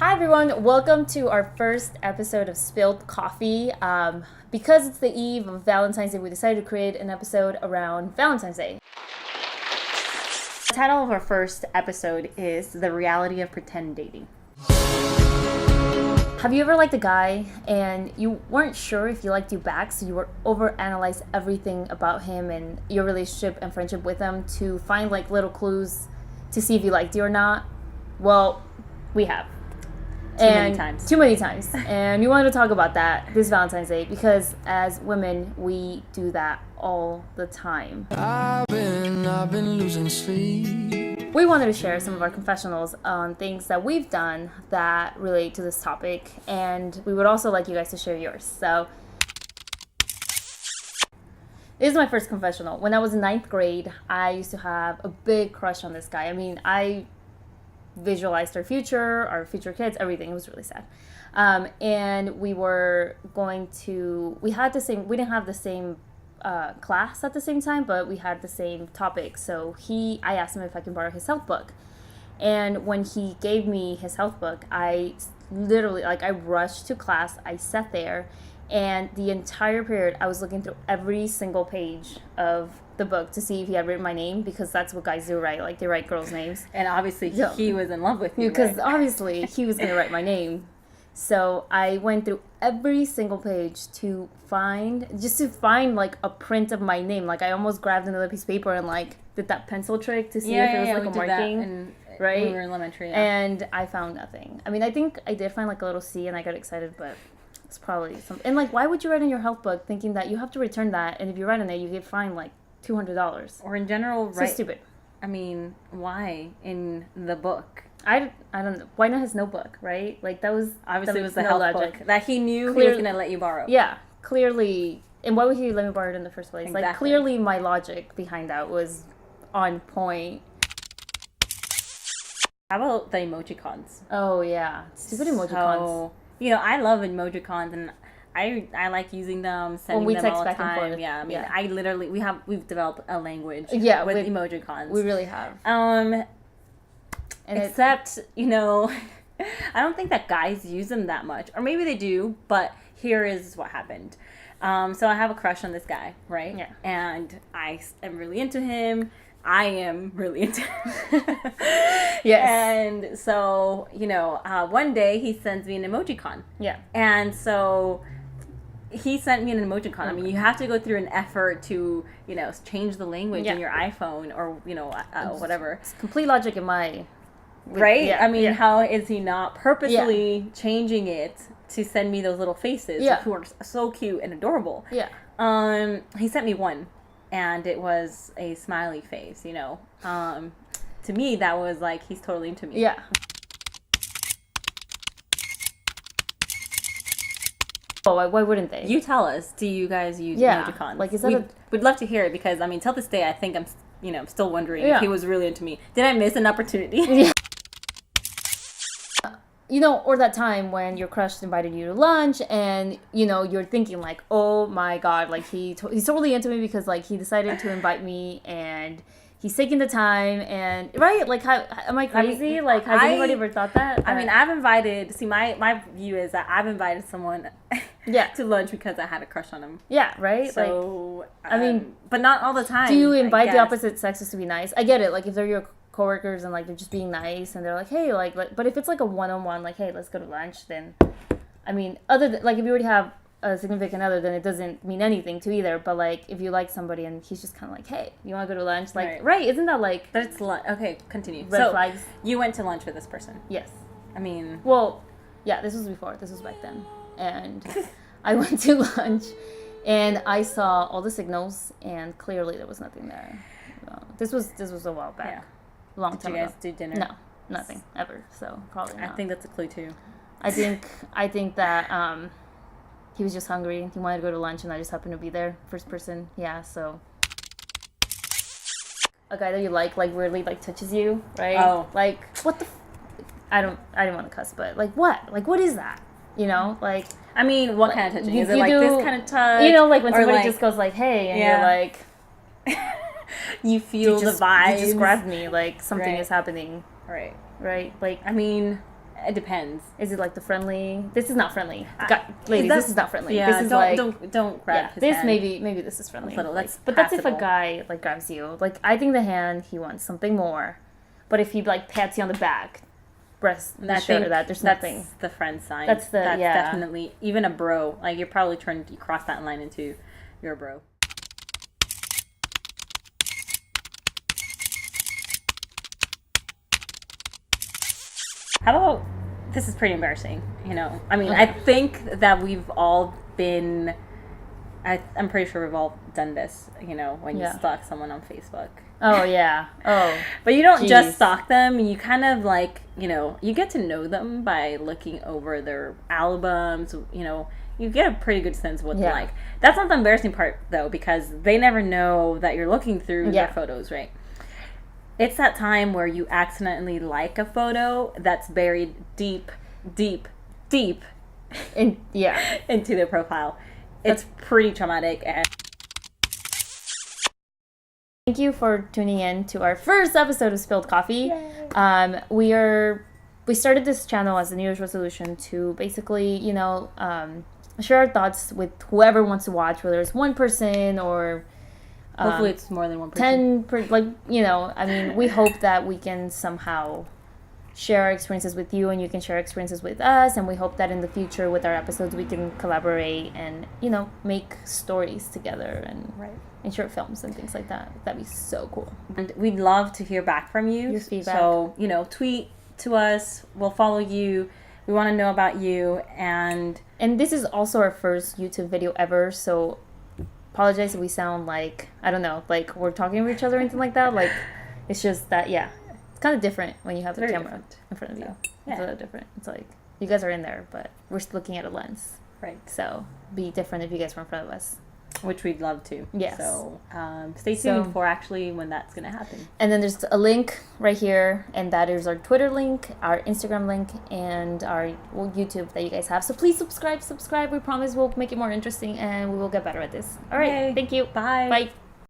Hi everyone, welcome to our first episode of Spilled Coffee. Because it's the eve of Valentine's Day, we decided to create an episode around Valentine's Day. The title of our first episode is The Reality of Pretend Dating. Have you ever liked a guy and you weren't sure if he liked you back, so you were overanalyze everything about him and your relationship and friendship with him to find like little clues to see if he liked you or not? Well, we have. Too many times. And we wanted to talk about that this Valentine's Day because as women, we do that all the time. I've been losing sleep. We wanted to share some of our confessionals on things that we've done that relate to this topic, and we would also like you guys to share yours. So, this is my first confessional. When I was in 9th grade, I used to have a big crush on this guy. I mean, I visualized our future kids, everything. It was really sad. And we were going to, we didn't have the same class at the same time, but we had the same topic. So I asked him if I can borrow his health book. And when he gave me his health book, I literally, I rushed to class. I sat there, and the entire period, I was looking through every single page of the book to see if he had written my name, because that's what guys do, right? Like, they write girls' names. And obviously he was in love with you, because right? obviously he was going to write my name. So I went through every single page to find like a print of my name. Like, I almost grabbed another piece of paper and did that pencil trick to see if it was a marking. Right? When we were in elementary. Yeah. And I found nothing. I mean, I think I did find a little C and I got excited, but it's probably something. And why would you write in your health book thinking that you have to return that, and if you write in it, you get fined $200. Or in general, right? So stupid. I mean, why in the book? I don't know. Why not his notebook, right? That was obviously it was the health book that he knew he was going to let you borrow. Yeah, clearly. And why would he let me borrow it in the first place? Exactly. Clearly my logic behind that was on point. How about the emojicons? Oh yeah, stupid emojicons. I love emojicons, and I like using them, sending them all the time. And forth. Yeah, I mean, we've developed a language. Yeah, with emojicons. We really have. And except I don't think that guys use them that much, or maybe they do. But here is what happened. So I have a crush on this guy, right? Yeah. And I am really into him. I am really into him. Yes. And so, one day he sends me an emojicon. Yeah. And so he sent me an emojicon. I mean, you have to go through an effort to, change the language in your iPhone or, whatever. It's complete logic in my... Right? Yeah, I mean, how is he not purposely changing it to send me those little faces who are so cute and adorable? Yeah. He sent me one. And it was a smiley face, To me, that was he's totally into me. Yeah. Oh, why wouldn't they? You tell us. Do you guys use emojicons? Is that we'd love to hear it, because, I mean, till this day, I think I'm, still wondering if he was really into me. Did I miss an opportunity? Yeah. Or that time when your crush invited you to lunch and, you're thinking oh my God, he's totally into me because he decided to invite me and he's taking the time and, right? How, am I crazy? Has anybody ever thought that? I mean, I've invited, my view is that I've invited someone to lunch because I had a crush on him. Yeah, right? So, I mean, but not all the time. Do you invite the opposite sexes to be nice? I get it. If they're your coworkers and they're just being nice and they're hey, but if it's a one-on-one, hey, let's go to lunch, then I mean, other than if you already have a significant other, then it doesn't mean anything to either. But if you like somebody and he's just kind of hey, you want to go to lunch, right? Isn't that but it's okay, continue. Red flags. You went to lunch with this person? Yes. I mean, well, yeah, this was back then, and I went to lunch and I saw all the signals and clearly there was nothing there. This was a while back. Yeah. Long time ago. Did you guys do dinner? No, nothing ever. So probably not. I think that's a clue too. I think that he was just hungry. He wanted to go to lunch, and I just happened to be there. First person, yeah. So a guy that you like weirdly touches you, right? Oh, what the? I didn't want to cuss, but what? What is that? I mean, what kind of touching? Is it this kind of touch? When somebody just goes hey, and you're you feel the vibe. You just grabbed me, something is happening. Right. Right? I mean, It depends. Is it like the friendly? This is not friendly. Ladies, this is not friendly. Yeah, this is don't grab his this hand. maybe this is friendly. Little, that's but that's if a guy like grabs you. Like I think the hand, he wants something more. But if he like pats you on the back, rest assured that there's nothing. That's the friend sign. That's definitely even a bro. Like you're probably trying to cross that line into you're a bro. How about, this is pretty embarrassing, you know. I mean, I think that we've all been, I'm pretty sure we've all done this, you know, when you stalk someone on Facebook. Oh, yeah. Oh. But you don't just stalk them. You kind of like, you know, you get to know them by looking over their albums, you know. You get a pretty good sense of what they like. That's not the embarrassing part, though, because they never know that you're looking through their photos, right? It's that time where you accidentally like a photo that's buried deep into their profile. It's pretty traumatic. And thank you for tuning in to our first episode of Spilled Coffee. We started this channel as a New Year's resolution to basically, you know, share our thoughts with whoever wants to watch, whether it's one person or hopefully it's more than one person. 10, like, you know, I mean, we hope that we can somehow share our experiences with you and you can share experiences with us. And we hope that in the future with our episodes, we can collaborate and, you know, make stories together and short films and things like that. That'd be so cool. And we'd love to hear back from you. Your feedback. So, you know, tweet to us. We'll follow you. We want to know about you. And this is also our first YouTube video ever. So apologize if we sound like, I don't know, like we're talking to each other or anything like that. Like, it's just that, it's kind of different when you have the camera in front of you. It's a little different. It's like, you guys are in there, but we're looking at a lens. Right. So, be different if you guys were in front of us. Which we'd love to. Yes. So, stay tuned for actually when that's going to happen. And then there's a link right here, and that is our Twitter link, our Instagram link, and our YouTube that you guys have. So please subscribe. We promise we'll make it more interesting, and we will get better at this. All right. Thank you. Bye. Bye.